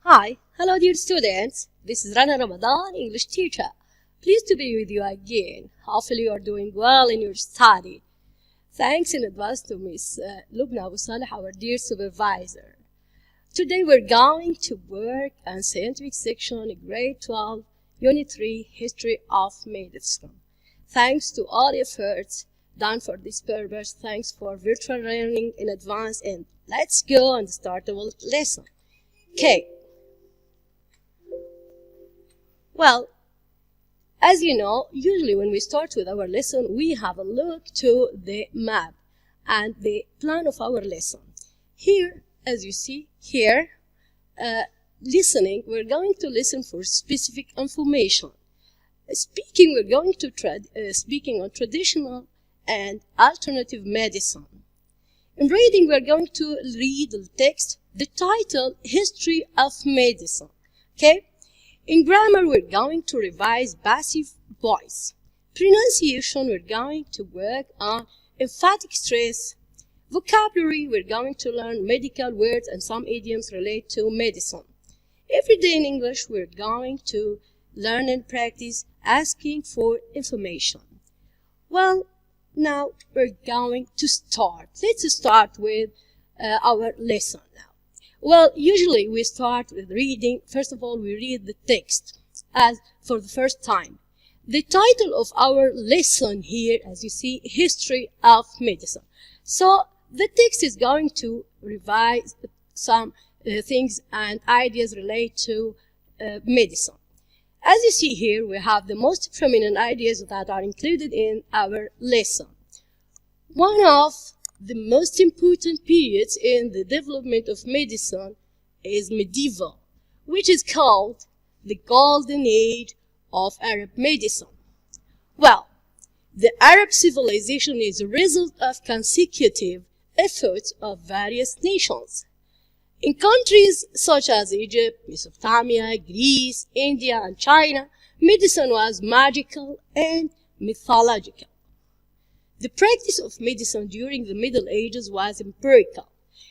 Hi, hello dear students. This is Ramadan, English teacher. Pleased to be with you again. Hopefully you are doing well in your study. Thanks in advance to Miss Lubna Abu Saleh, our dear supervisor. Today we're going to work on scientific section in grade 12, Unit 3, History of Medicine. Thanks to all efforts done for this purpose. Thanks for virtual learning in advance, and let's go and start our lesson. Okay. Well, as you know, usually when we start with our lesson, we have a look to the map and the plan of our lesson. Here, as you see here, listening, we're going to listen for specific information. Speaking, we're going to speaking on traditional and alternative medicine. In reading, we're going to read the text, the title, History of Medicine. Okay? In grammar, we're going to revise passive voice. Pronunciation, we're going to work on emphatic stress. Vocabulary, we're going to learn medical words and some idioms related to medicine. Every day in English, we're going to learn and practice asking for information. Well, now we're going to start. Let's start with our lesson now. Well, usually we start with reading. First of all, we read the text as for the first time. The title of our lesson here, as you see, History of Medicine. So the text is going to revise some things and ideas related to medicine. As you see here, we have the most prominent ideas that are included in our lesson. One of the most important periods in the development of medicine is medieval, which is called the golden age of Arab medicine. Well, the Arab civilization is a result of consecutive efforts of various nations. In countries such as Egypt, Mesopotamia, Greece, India, and China, medicine was magical and mythological. The practice of medicine during the Middle Ages was empirical.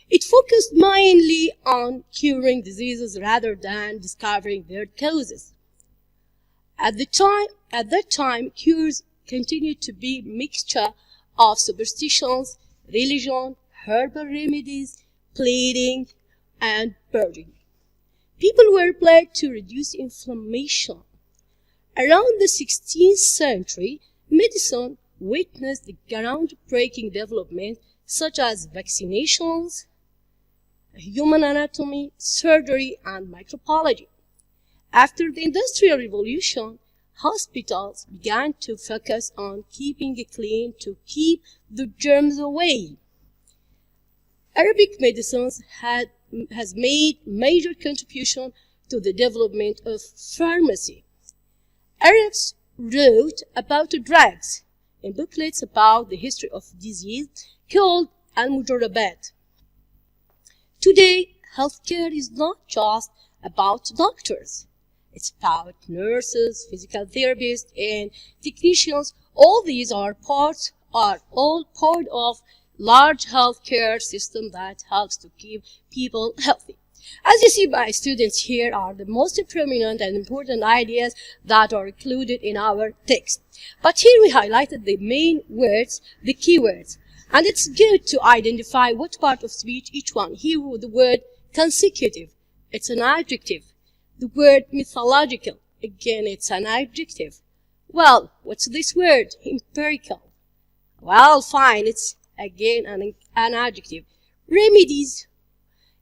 It focused mainly on curing diseases rather than discovering their causes. At that time, cures continued to be a mixture of superstitions, religion, herbal remedies, pleading, and purging. People were plagued to reduce inflammation. Around the 16th century, medicine witnessed the groundbreaking development such as vaccinations, human anatomy, surgery, and microbiology. After the Industrial Revolution, hospitals began to focus on keeping it clean to keep the germs away. Arabic medicine has made major contribution to the development of pharmacy. Arabs wrote about drugs in booklets about the history of disease called al-mujarabat. Today, healthcare is not just about doctors. It's about nurses, physical therapists, and technicians. All these are all part of large healthcare system that helps to keep people healthy. As you see, my students, here are the most prominent and important ideas that are included in our text. But here we highlighted the main words, the key words. And it's good to identify what part of speech each one. Here with the word consecutive, it's an adjective. The word mythological, again, it's an adjective. Well, what's this word? Empirical. Well, fine, it's again an adjective. Remedies.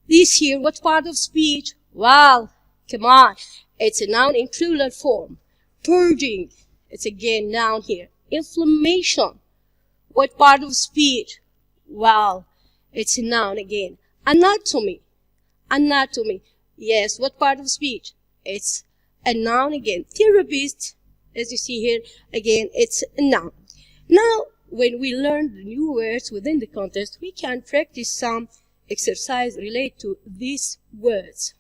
This here, what part of speech? Well, come on, it's a noun in plural form. Purging, it's again noun here. Inflammation, what part of speech? Well, it's a noun again. Anatomy, yes, what part of speech? It's a noun again. Therapist, as you see here, again, it's a noun. Now, when we learn the new words within the context, we can practice some exercise related to these words.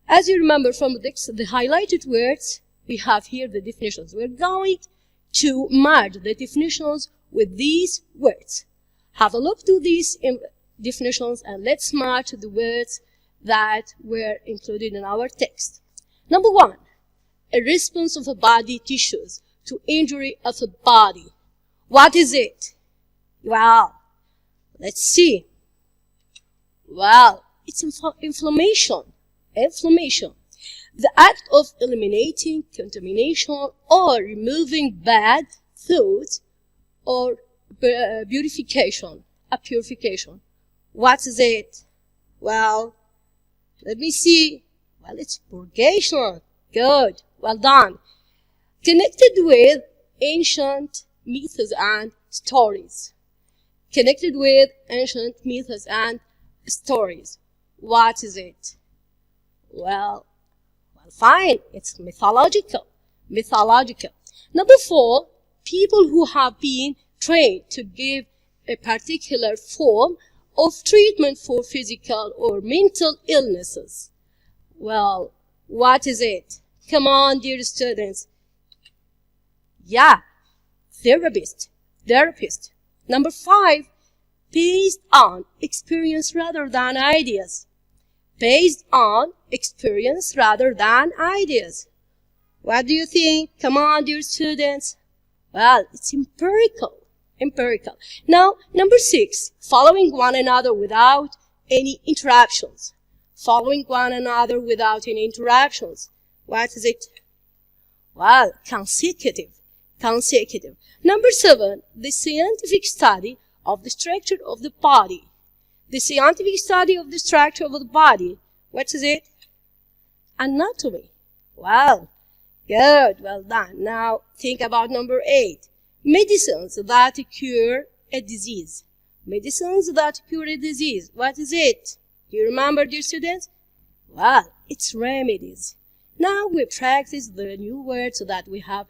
As you remember from the highlighted words, we have here the definitions. We're going to merge the definitions with these words. Have a look to these definitions and let's match the words that were included in our text. Number 1, a response of a body tissues to injury of a body. What is it? Well, let's see. Well, it's inflammation. Inflammation. The act of eliminating contamination or removing bad thoughts or purification. A purification. What is it? Well, let me see. Well, it's purgation. Good. Well done. Connected with ancient myths and stories. Connected with ancient myths and stories. What is it? Well, fine. It's mythological. Mythological. Number 4, people who have been trained to give a particular form of treatment for physical or mental illnesses. Well, what is it? Come on, dear students. Yeah, therapist. Number 5, based on experience rather than ideas. Based on experience rather than ideas. What do you think? Come on, dear students. Well, it's empirical. Now, number 6, following one another without any interruptions. Following one another without any interruptions. What is it? Well, consecutive. Number 7, the scientific study of the structure of the body. The scientific study of the structure of the body. What is it? Anatomy. Well, good. Well done. Now, think about number 8. Medicines that cure a disease. Medicines that cure a disease. What is it? Do you remember, dear students? Well, it's remedies. Now we practice the new words that we have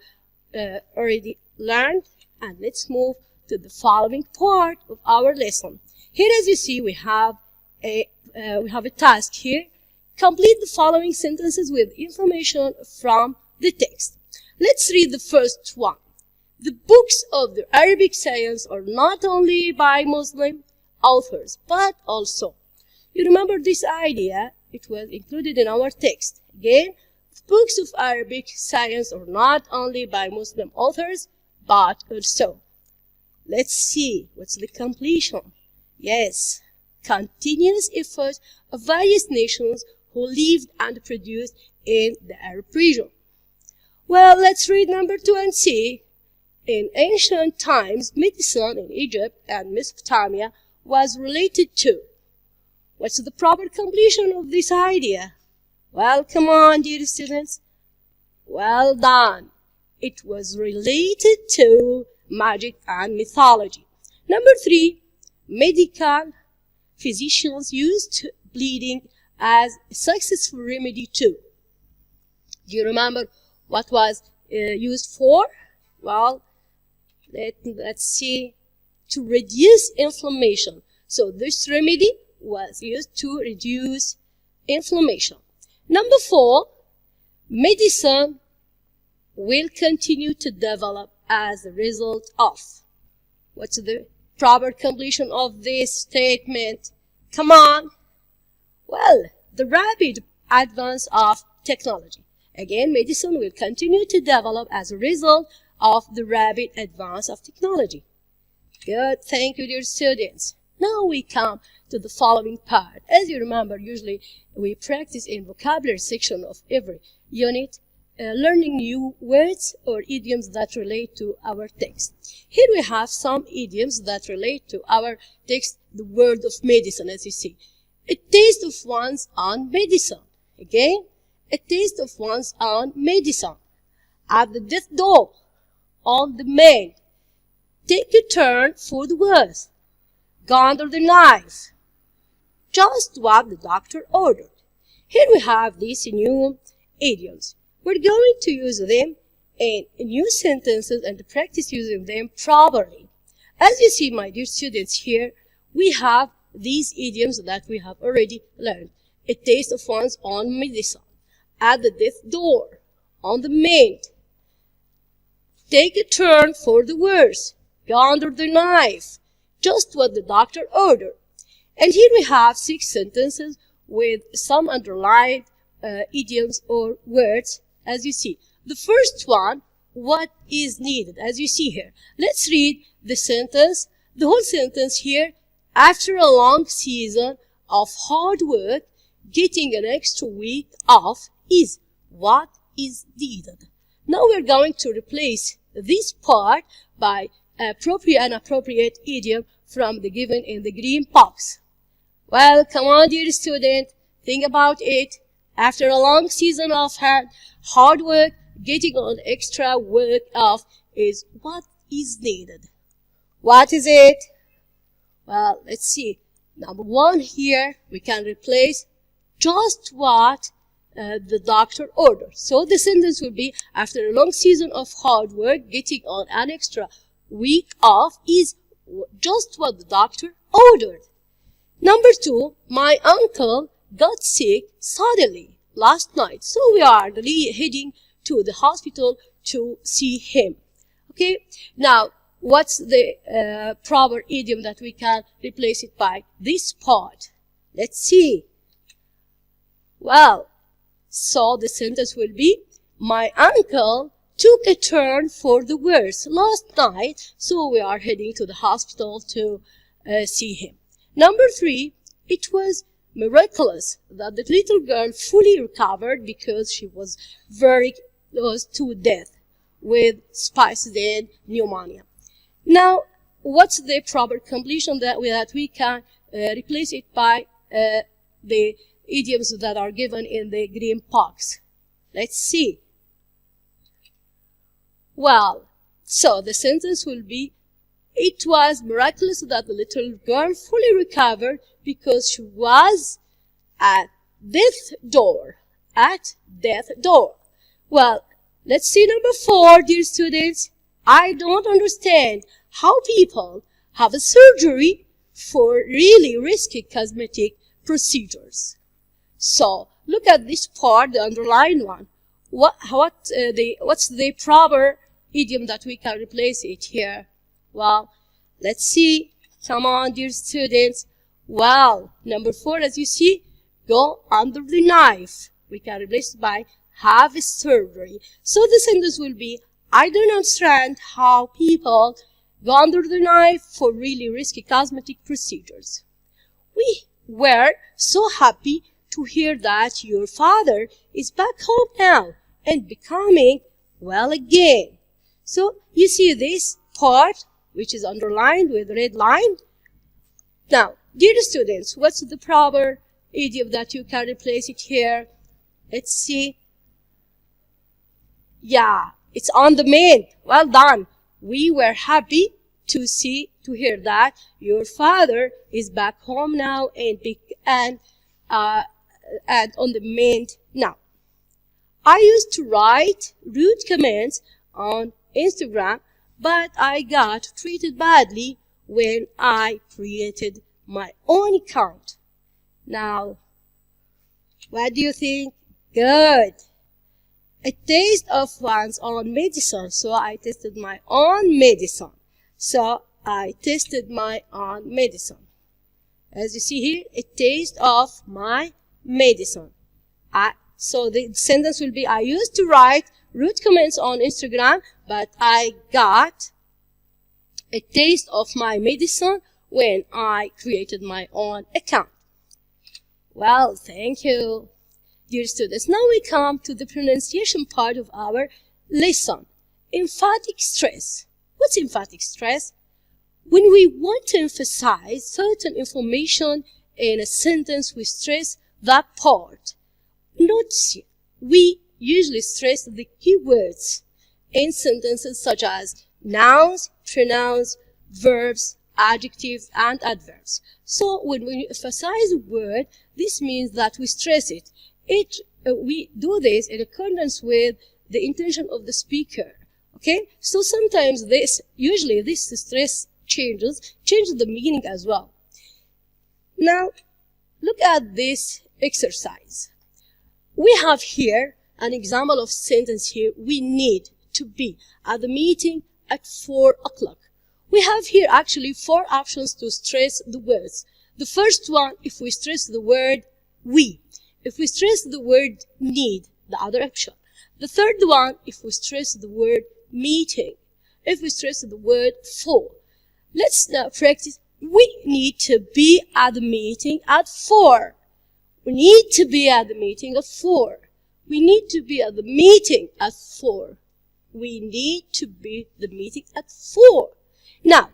already learned, and let's move to the following part of our lesson. Here, as you see, we have a task here. Complete the following sentences with information from the text. Let's read the first one. The books of the Arabic science are not only by Muslim authors, but also. You remember this idea? It was included in our text. Again, the books of Arabic science are not only by Muslim authors, but also. Let's see, what's the completion? Yes, continuous efforts of various nations who lived and produced in the Arab region. Well, let's read number 2 and see. In ancient times, medicine in Egypt and Mesopotamia was related to. What's the proper completion of this idea? Well, come on, dear students. Well done. It was related to magic and mythology. Number 3, medical physicians used bleeding as a successful remedy too. Do you remember what was used for? Well, let's see, to reduce inflammation. So this remedy was used to reduce inflammation. Number 4, medicine will continue to develop as a result of. What's the proper completion of this statement? Come on. Well, the rapid advance of technology. Again, medicine will continue to develop as a result of the rapid advance of technology. Good. Thank you, dear students. Now we come to the following part. As you remember, usually we practice in vocabulary section of every unit, learning new words or idioms that relate to our text. Here we have some idioms that relate to our text, the word of medicine, as you see. A taste of one's own medicine. Again, a taste of one's own medicine. At the death door, on the mend. Take a turn for the worse. Go under the knife. Just what the doctor ordered. Here we have these new idioms. We're going to use them in new sentences and practice using them properly. As you see, my dear students, here we have these idioms that we have already learned. A taste of one's own medicine. At the death door. On the mend. Take a turn for the worse. Go under the knife. Just what the doctor ordered. And here we have 6 sentences with some underlined idioms or words, as you see. The first one, what is needed, as you see here. Let's read the sentence, the whole sentence here. After a long season of hard work, getting an extra week off is what is needed. Now we're going to replace this part by appropriate and appropriate idiom from the given in the green box. Well, come on, dear student, think about it. After a long season of hard work, getting an extra week off is what is needed. What is it? Well, let's see. Number one here, we can replace just what the doctor ordered. So the sentence will be, after a long season of hard work, getting on an extra week off is just what the doctor ordered. Number two, my uncle got sick suddenly last night, so we are heading to the hospital to see him. Okay, now what's the proper idiom that we can replace it by? This part. Let's see. Well, so the sentence will be, my uncle took a turn for the worse last night, so we are heading to the hospital to see him. Number three, it was miraculous that the little girl fully recovered because she was very close to death with spices and pneumonia. Now, what's the proper completion that we can replace it by the idioms that are given in the green box? Let's see. Well, so the sentence will be, it was miraculous that the little girl fully recovered because she was at death's door. At death's door. Well, let's see number four, dear students. I don't understand how people have a surgery for really risky cosmetic procedures. So, look at this part, the underlined one. What's the proper idiom that we can replace it here? Well, let's see. Come on, dear students. Well, number four, as you see, go under the knife. We can replace it by have a surgery. So the sentence will be, I don't understand how people go under the knife for really risky cosmetic procedures. We were so happy to hear that your father is back home now and becoming well again. So you see this part, which is underlined with red line. Now, dear students, what's the proper idiom that you can replace it here? Let's see. Yeah, it's on the mend. Well done. We were happy to hear that your father is back home now and on the mend now. I used to write rude comments on Instagram, but I got treated badly when I created my own account. Now, what do you think? Good. A taste of one's own medicine. So I tested my own medicine. So I tested my own medicine. As you see here, a taste of my medicine. So the sentence will be, I used to write rude comments on Instagram, but I got a taste of my medicine when I created my own account. Well, thank you, dear students. Now we come to the pronunciation part of our lesson. Emphatic stress. What's emphatic stress? When we want to emphasize certain information in a sentence, we stress that part. Notice, we usually stress the keywords in sentences such as nouns, pronouns, verbs, adjectives, and adverbs. So when we emphasize a word, this means that we stress it. We do this in accordance with the intention of the speaker. Okay? So sometimes usually this stress changes the meaning as well. Now, look at this exercise. We have here an example of sentence here. We need to be at the meeting at 4 o'clock. We have here actually 4 options to stress the words. The first one, if we stress the word we. If we stress the word need, the other option. The third one, if we stress the word meeting. If we stress the word for. Let's now practice. We need to be at the meeting at 4. We need to be at the meeting at 4. We need to be at the meeting at 4. We need to be at the meeting at 4. Now,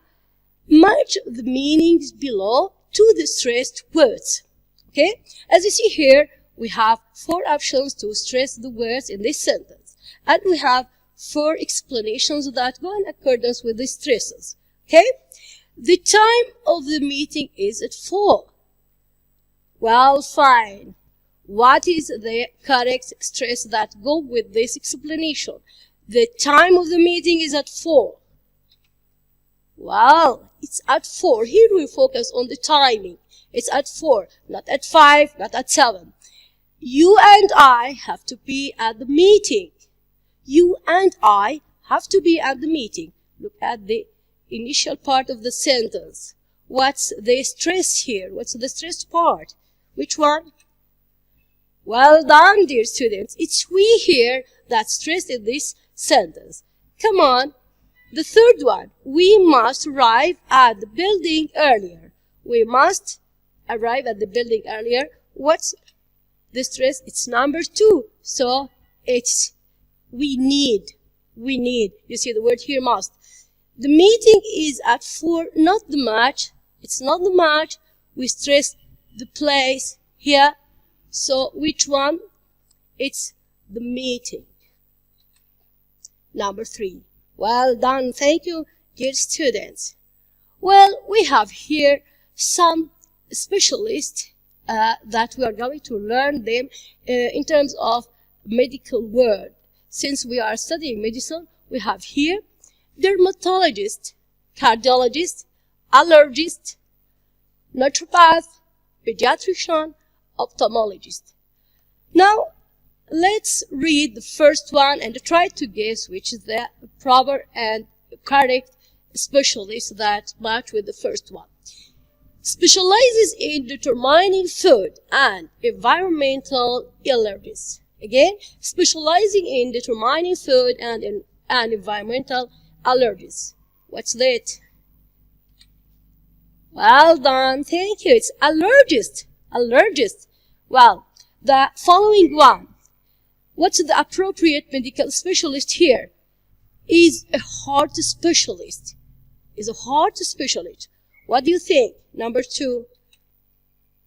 match the meanings below to the stressed words. Okay? As you see here, we have 4 options to stress the words in this sentence. And we have 4 explanations that go in accordance with the stresses. Okay? The time of the meeting is at 4. Well, fine. What is the correct stress that go with this explanation? The time of the meeting is at 4. Well, it's at 4. Here we focus on the timing. It's at 4, not at 5, not at 7. You and I have to be at the meeting. You and I have to be at the meeting. Look at the initial part of the sentence. What's the stress here? What's the stressed part? Which one? Well done, dear students. It's we here that's stressed in this sentence. Come on. The third one. We must arrive at the building earlier. We must arrive at the building earlier. What's the stress? It's number 2. So it's we need. We need. You see the word here, must. The meeting is at 4, not the match. It's not the match. We stress the place here. So which one? It's the meeting. Number 3. Well done. Thank you, dear students. Well, we have here some specialists that we are going to learn them in terms of medical word. Since we are studying medicine, we have here dermatologist, cardiologist, allergist, naturopath, pediatrician, ophthalmologist. Now, let's read the first one and try to guess which is the proper and correct specialist that match with the first one. Specializes in determining food and environmental allergies. Again, specializing in determining food and environmental allergies. What's that? Well done. Thank you. It's allergist. Allergist. Well, the following one. What's the appropriate medical specialist here? Is a heart specialist. Is a heart specialist. What do you think? Number 2.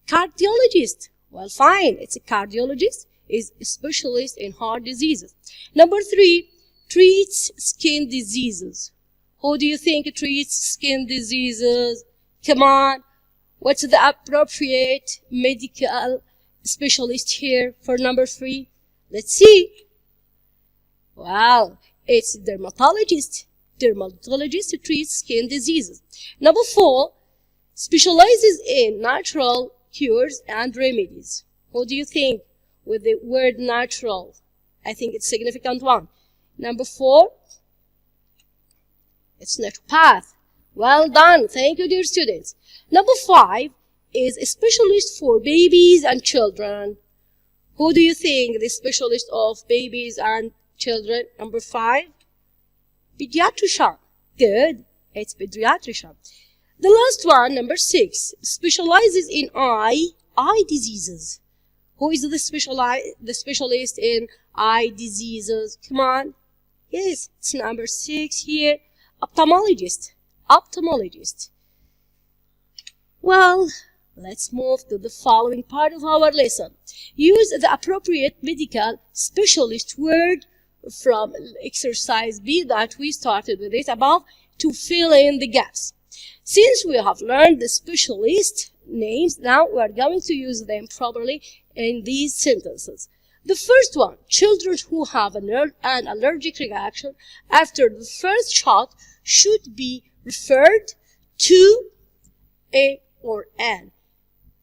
Cardiologist. Well, fine. It's a cardiologist. Is a specialist in heart diseases. Number 3. Treats skin diseases. Who do you think treats skin diseases? Come on. What's the appropriate medical specialist here for number 3? Let's see. Well, it's dermatologist. Dermatologist treats skin diseases. Number 4, specializes in natural cures and remedies. Who do you think with the word natural? I think it's a significant one. Number 4, it's naturopath. Well done. Thank you, dear students. Number 5 is a specialist for babies and children. Who do you think the specialist of babies and children? Number 5, pediatrician. Good. It's pediatrician. The last one, number 6, specializes in eye diseases. Who is the specialist in eye diseases? Come on. Yes, it's number 6 here. Ophthalmologist. Ophthalmologist. Well, let's move to the following part of our lesson. Use the appropriate medical specialist word from exercise B that we started with it above to fill in the gaps. Since we have learned the specialist names, now we are going to use them properly in these sentences. The first one, children who have an allergic reaction after the first shot should be referred to a or an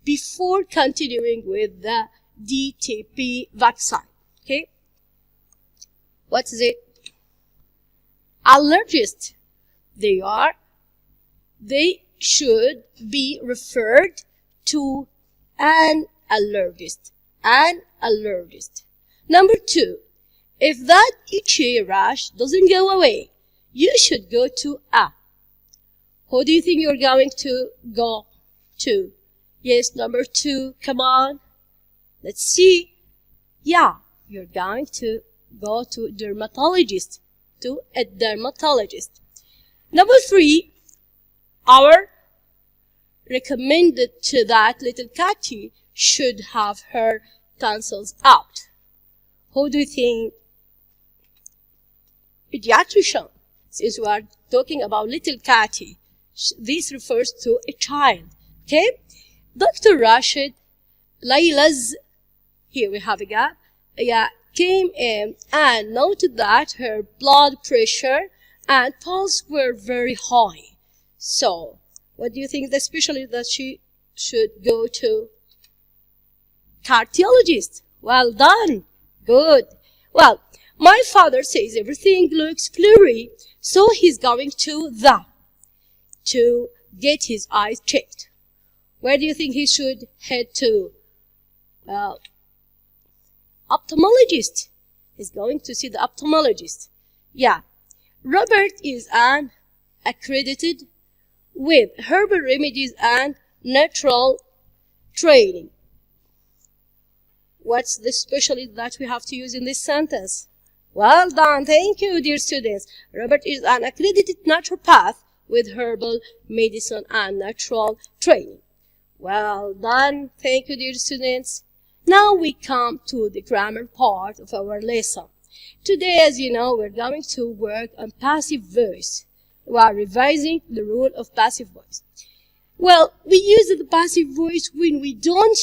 before continuing with the DTP vaccine. Okay? What is it? Allergists. They should be referred to an allergist. An allergist. Number 2, if that itchy rash doesn't go away, you should go to a. Who do you think you're going to go to? Yes, number 2, come on. Let's see. Yeah, you're going to go to a dermatologist. Number 3, our recommended to that little Cathy should have her tonsils out. Who do you think? Pediatrician. Since we are talking about little Cathy, this refers to a child. Okay? Dr. Rashid Layla's, here we have a gap, came in and noted that her blood pressure and pulse were very high. So, what do you think the specialist that she should go to? Cardiologist. Well done. Good. Well, my father says everything looks blurry, so he's going to get his eyes checked. Where do you think he should head to? Well, ophthalmologist. He's going to see the ophthalmologist. Yeah. Robert is an accredited with herbal remedies and natural training. What's the specialist that we have to use in this sentence? Well done. Thank you, dear students. Robert is an accredited naturopath with herbal medicine and natural training. Well done. Thank you, dear students. Now we come to the grammar part of our lesson. Today, as you know, we're going to work on passive voice. We are revising the rule of passive voice. Well, we use the passive voice when we don't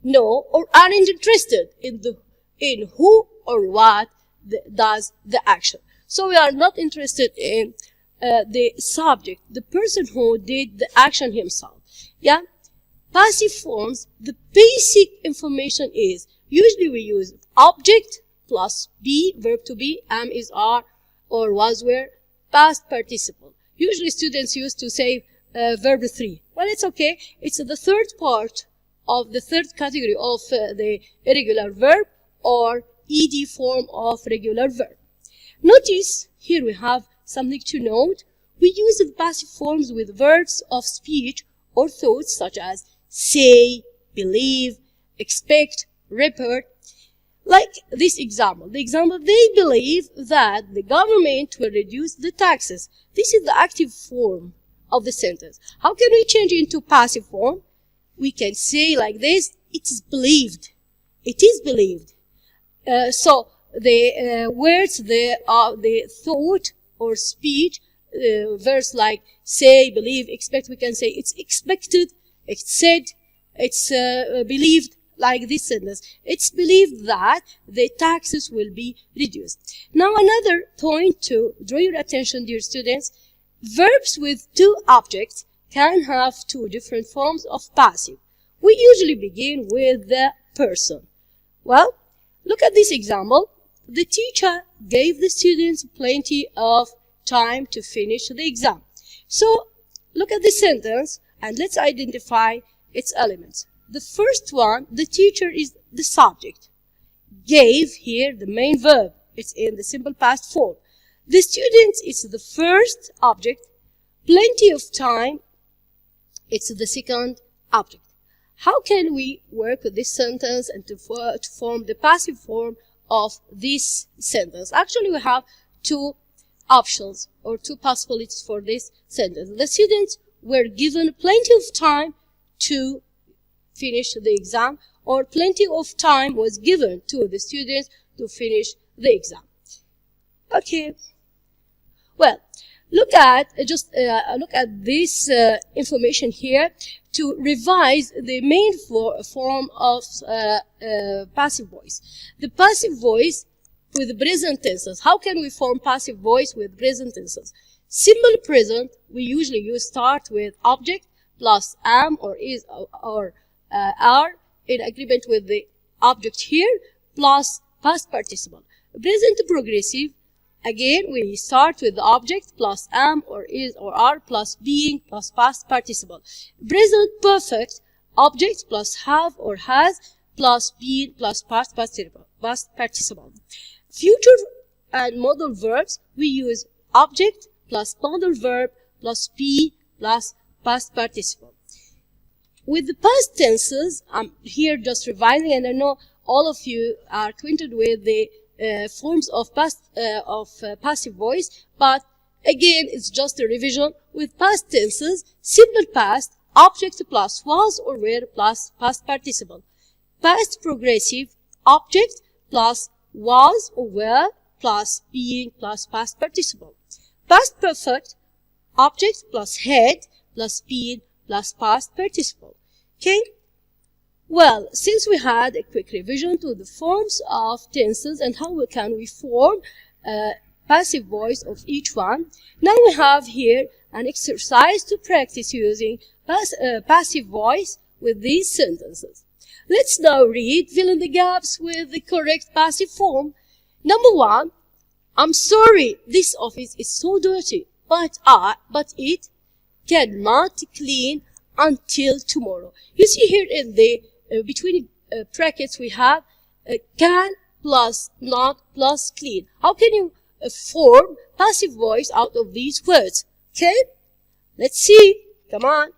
know or aren't interested in who or what does the action. So we are not interested in the subject, the person who did the action himself. Yeah? Passive forms, the basic information is, usually we use object plus be, verb to be, am, is, are, or was, were, past participle. Usually students used to say verb 3. Well, it's okay. It's the third part of the third category of the irregular verb or ed form of regular verb. Notice here we have something to note. We use the passive forms with verbs of speech or thoughts such as say, believe, expect, report. Like this example. The example, they believe that the government will reduce the taxes. This is the active form of the sentence. How can we change it into passive form? We can say like this, it is believed. It is believed. So the words, the thought or speech, verbs like say, believe, expect, we can say it's expected, it's said, it's believed, like this sentence. It's believed that the taxes will be reduced. Now another point to draw your attention, dear students, verbs with two objects can have two different forms of passive. We usually begin with the person. Well, look at this example. The teacher gave the students plenty of time to finish the exam. So, look at this sentence and let's identify its elements. The first one, the teacher is the subject. Gave here the main verb. It's in the simple past form. The students is the first object. Plenty of time, it's the second object. How can we work with this sentence and to form the passive form of this sentence? Actually, we have two options or two possibilities for this sentence. The students were given plenty of time to finish the exam, or plenty of time was given to the students to finish the exam. Okay. Well, look at this information here to revise the main form of passive voice. The passive voice with present tenses. How can we form passive voice with present tenses? Simple present, we usually start with object plus am or is or are in agreement with the object here plus past participle. Present progressive, again we start with the object plus am or is or are plus being plus past participle. Present perfect, object plus have or has plus been plus past participle. Future and modal verbs, we use object plus modal verb plus be plus past participle. With the past tenses, I'm here just revising, and I know all of you are acquainted with the forms of passive voice, but again, it's just a revision. With past tenses, simple past, object plus was or were plus past participle. Past progressive, object plus was or were plus being plus past participle. Past perfect, object plus had plus being plus past participle. Okay? Well, since we had a quick revision to the forms of tenses and how can we form passive voice of each one, now we have here an exercise to practice using passive voice with these sentences. Let's now read, fill in the gaps with the correct passive form. Number 1, I'm sorry, this office is so dirty, but it cannot clean until tomorrow. You see here in the between brackets we have can plus not plus clean. How can you form passive voice out of these words? Okay, let's see. Come on.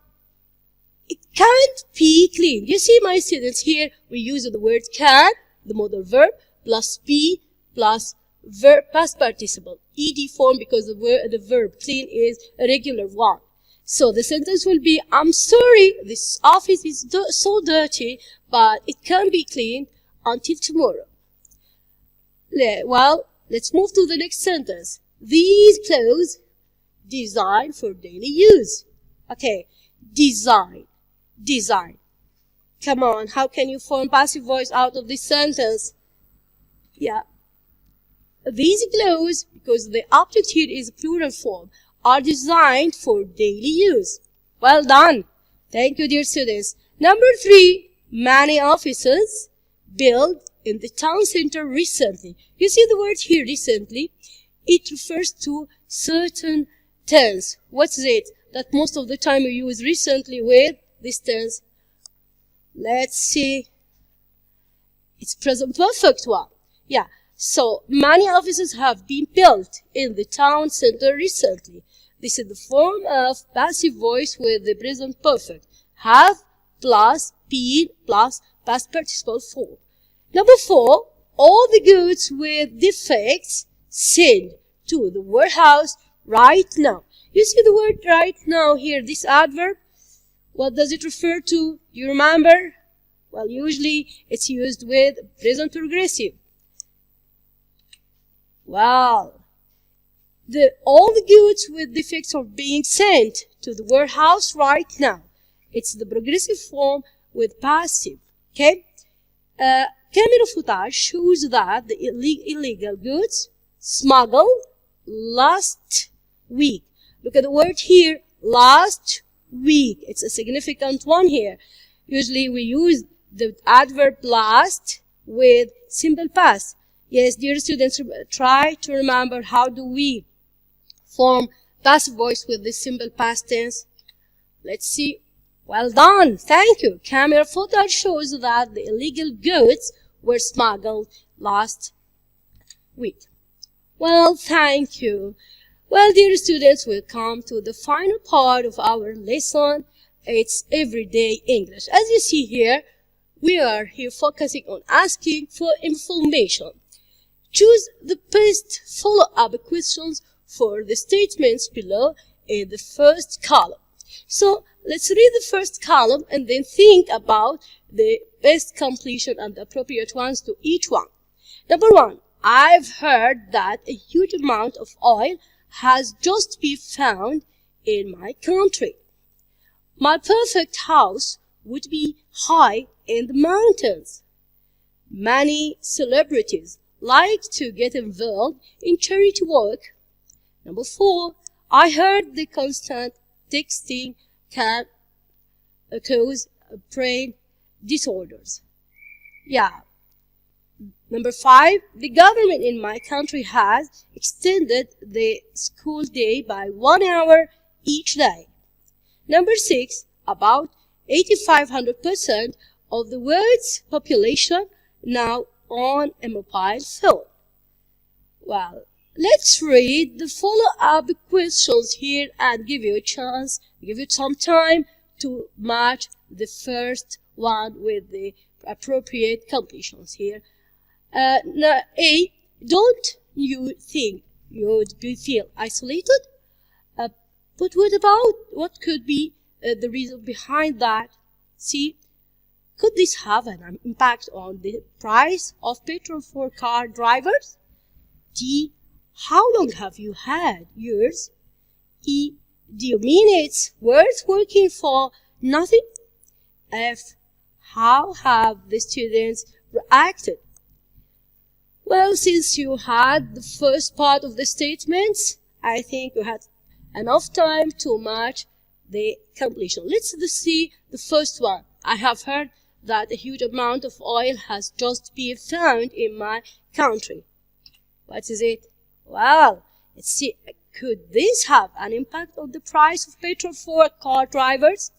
It can't be clean. You see, my students, here we use the word can, the modal verb, plus be plus verb past participle, ed form, because the verb clean is a regular one. So the sentence will be, I'm sorry, this office is so dirty, but it can be cleaned until tomorrow. Well, let's move to the next sentence. These clothes designed for daily use. Okay, design. Come on, how can you form passive voice out of this sentence? Yeah. These clothes, because the object here is plural form, are designed for daily use. Well done. Thank you, dear students. Number 3, many offices built in the town center recently. You see the word here, recently. It refers to certain tense. What's it? That most of the time we use recently with this tense. Let's see. It's present perfect one. Yeah. So, many offices have been built in the town center recently. This is the form of passive voice with the present perfect. Have plus been plus past participle form. Number 4, all the goods with defects sent to the warehouse right now. You see the word right now here, this adverb. What does it refer to? You remember? Well, usually it's used with present progressive. Well, all the goods with defects are being sent to the warehouse right now. It's the progressive form with passive. Okay? Camera footage shows that the illegal goods smuggled last week. Look at the word here, last week. It's a significant one here. Usually we use the adverb last with simple past. Yes, dear students, try to remember how do we form passive voice with this simple past tense. Let's see. Well done. Thank you. Camera footage shows that the illegal goods were smuggled last week. Well, thank you. Well, dear students, we'll come to the final part of our lesson. It's everyday English. As you see here, we are here focusing on asking for information. Choose the best follow-up questions for the statements below in the first column. So let's read the first column and then think about the best completion and the appropriate ones to each one. Number 1, I've heard that a huge amount of oil has just been found in my country. My perfect house would be high in the mountains. Many celebrities like to get involved in charity work. Number 4, I heard the constant texting can cause brain disorders. Yeah. Number 5, the government in my country has extended the school day by 1 hour each day. Number 6, about 8,500% of the world's population now on a mobile phone. Well, let's read the follow-up questions here and give you a chance, give you some time to match the first one with the appropriate completions here. Now, A, don't you think you would feel isolated? But what could be the reason behind that? C, could this have an impact on the price of petrol for car drivers? D, how long have you had yours? E, do you mean it's worth working for nothing? F, how have the students reacted? Well, since you had the first part of the statements, I think you had enough time to match the completion. Let's see the first one. I have heard that a huge amount of oil has just been found in my country. What is it? Well, let's see. Could this have an impact on the price of petrol for car drivers?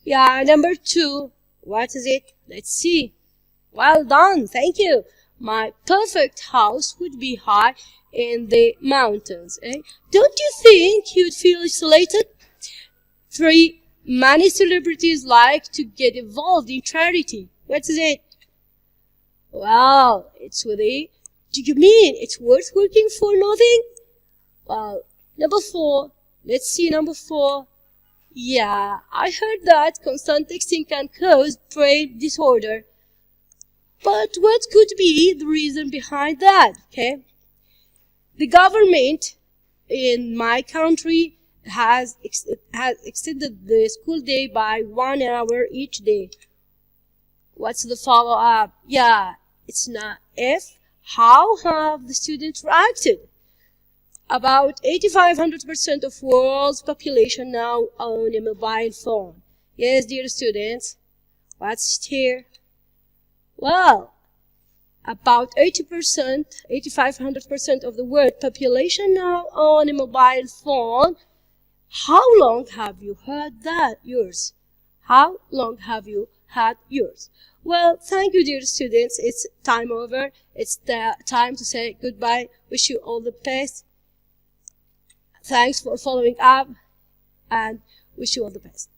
Yeah, number 2. What is it? Let's see. Well done. Thank you. My perfect house would be high in the mountains. Eh? Don't you think you'd feel isolated? 3. Many celebrities like to get involved in charity. What is it? Well, it's with a... Do you mean it's worth working for nothing? Well, number 4. Let's see number 4. Yeah, I heard that constant texting can cause brain disorder. But what could be the reason behind that? Okay, the government in my country has extended the school day by 1 hour each day. What's the follow-up? Yeah, it's not F. How have the students reacted? About 8,500% of world's population now own a mobile phone. Yes, dear students. What's here? Well, about 8,500% of the world population now own a mobile phone. How long have you had that yours? How long have you had yours? Well, thank you, dear students. It's time over. It's the time to say goodbye. Wish you all the best. Thanks for following up and wish you all the best.